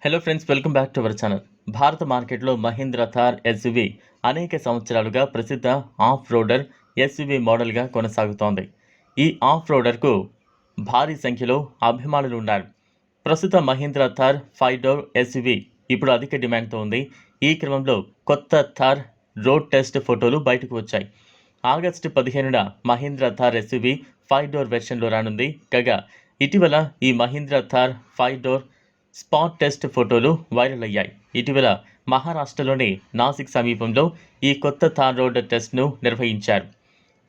Hello friends, welcome back to our channel. భారత మార్కెట్లో Mahindra Thar SUV అనేక సంవత్సరాలుగా ప్రసిద్ధ ఆఫ్ రోడర్ ఎస్యూవీ మోడల్గా కొనసాగుతోంది. ఈ ఆఫ్ రోడర్కు భారీ సంఖ్యలో అభిమానులు ఉన్నారు. ప్రస్తుత మహీంద్రా థార్ 5 డోర్ ఎస్యూవీ ఇప్పుడు అధిక డిమాండ్తో ఉంది. ఈ క్రమంలో కొత్త థార్ రోడ్ టెస్ట్ ఫోటోలు బయటకు వచ్చాయి. ఆగస్టు 15న మహీంద్రా థార్ ఎస్యూవీ 5 డోర్ వెర్షన్లో రానుంది. కాగా ఇటీవల ఈ Mahindra Thar 5 door spot test ఫోటోలు వైరల్ అయ్యాయి. ఇటీవల మహారాష్ట్రలోని నాసిక్ సమీపంలో ఈ కొత్త థార్ రోడ్ టెస్ట్ను నిర్వహించారు.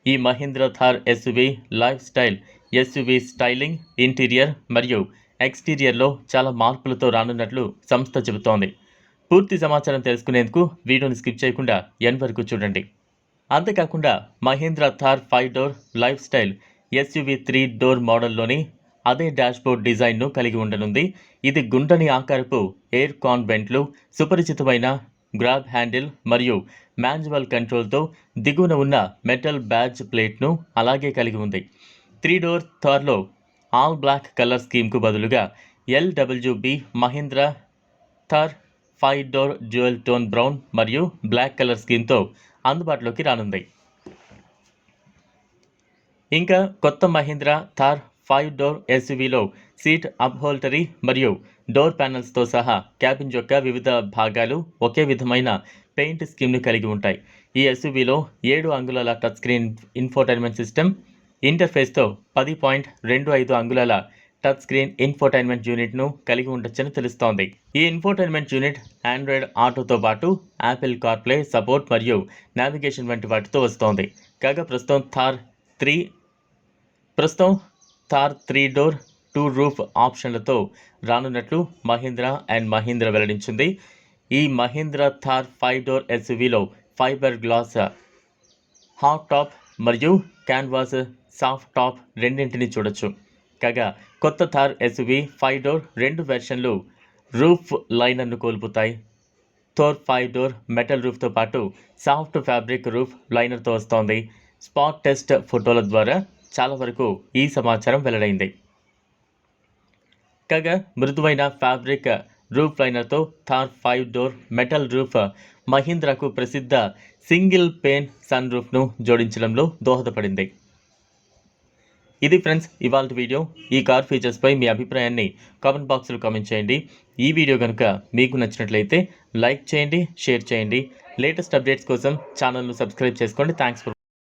ఈ Mahindra Thar SUV lifestyle SUV styling, interior మరియు ఎక్స్టీరియర్లో చాలా మార్పులతో రానున్నట్లు సంస్థ చెబుతోంది. పూర్తి సమాచారం తెలుసుకునేందుకు వీడియోని స్కిప్ చేయకుండా ఎండ్ వరకు చూడండి. అంతేకాకుండా Mahindra Thar 5 door lifestyle SUV 3 door మోడల్లోని అదే డాష్బోర్డ్ డిజైన్ను కలిగి ఉండనుంది. ఇది గుండ్రని ఆకారపు ఎయిర్ కాన్ వెంట్లు, సుపరిచితమైన గ్రాబ్ హ్యాండిల్ మరియు మాన్యువల్ కంట్రోల్తో దిగువన ఉన్న మెటల్ బ్యాడ్జ్ ప్లేట్ను అలాగే కలిగి ఉంది. 3 డోర్ థార్లో ఆల్ బ్లాక్ కలర్ స్కీమ్కు బదులుగా LWB Mahindra Thar 5 door dual tone brown మరియు బ్లాక్ కలర్ స్కీమ్తో అందుబాటులోకి రానుంది. ఇంకా కొత్త మహీంద్రా థార్ 5 డోర్ ఎస్యూవీలో సీట్ అప్హోల్టరీ మరియు డోర్ ప్యానెల్స్తో సహా క్యాబిన్ యొక్క వివిధ భాగాలు ఒకే విధమైన పెయింట్ స్కీమ్ను కలిగి ఉంటాయి. ఈ ఎస్యూవీలో 7 అంగుళాల టచ్ స్క్రీన్ ఇన్ఫోటైన్మెంట్ సిస్టమ్ ఇంటర్ఫేస్తో 10.25 అంగుళాల టచ్ స్క్రీన్ ఇన్ఫోటైన్మెంట్ యూనిట్ను కలిగి ఉండొచ్చని తెలుస్తోంది. ఈ ఇన్ఫోటైన్మెంట్ యూనిట్ ఆండ్రాయిడ్ ఆటోతో పాటు యాపిల్ కార్ప్లే సపోర్ట్ మరియు నావిగేషన్ వంటి వాటితో వస్తోంది. కాగా ప్రస్తుతం థార్ 3 డోర్ 2 రూఫ్ ఆప్షన్లతో రానున్నట్లు మహీంద్రా అండ్ మహీంద్రా వెల్లడించింది. ఈ మహీంద్రా థార్ 5 డోర్ ఎస్యూవీలో ఫైబర్ గ్లాస్ హాట్ టాప్ మరియు క్యాన్వాస్ సాఫ్ట్ టాప్ రెండింటిని చూడొచ్చు. కాగా కొత్త థార్ ఎస్యూవీ 5 డోర్ 2 వెర్షన్లు రూఫ్ లైనర్ను కోల్పోతాయి. థార్ 5 డోర్ మెటల్ రూఫ్తో పాటు సాఫ్ట్ ఫ్యాబ్రిక్ రూఫ్ లైనర్తో వస్తోంది. స్పాట్ టెస్ట్ ఫోటోల ద్వారా చాలా వరకు ఈ సమాచారం వెల్లడైంది. కాగా మృదువైన ఫ్యాబ్రిక్ రూఫ్ లైనర్తో థార్ 5 డోర్ మెటల్ రూఫ్ మహీంద్రాకు ప్రసిద్ధ సింగిల్ పేన్ సన్ రూఫ్ను జోడించడంలో దోహదపడింది. ఇది ఫ్రెండ్స్ ఇవాల్టి వీడియో. ఈ కార్ ఫీచర్స్పై మీ అభిప్రాయాన్ని కామెంట్ బాక్స్లో కామెంట్ చేయండి. ఈ వీడియో కనుక మీకు నచ్చినట్లయితే లైక్ చేయండి, షేర్ చేయండి. లేటెస్ట్ అప్డేట్స్ కోసం ఛానల్ను సబ్స్క్రైబ్ చేసుకోండి. Thanks for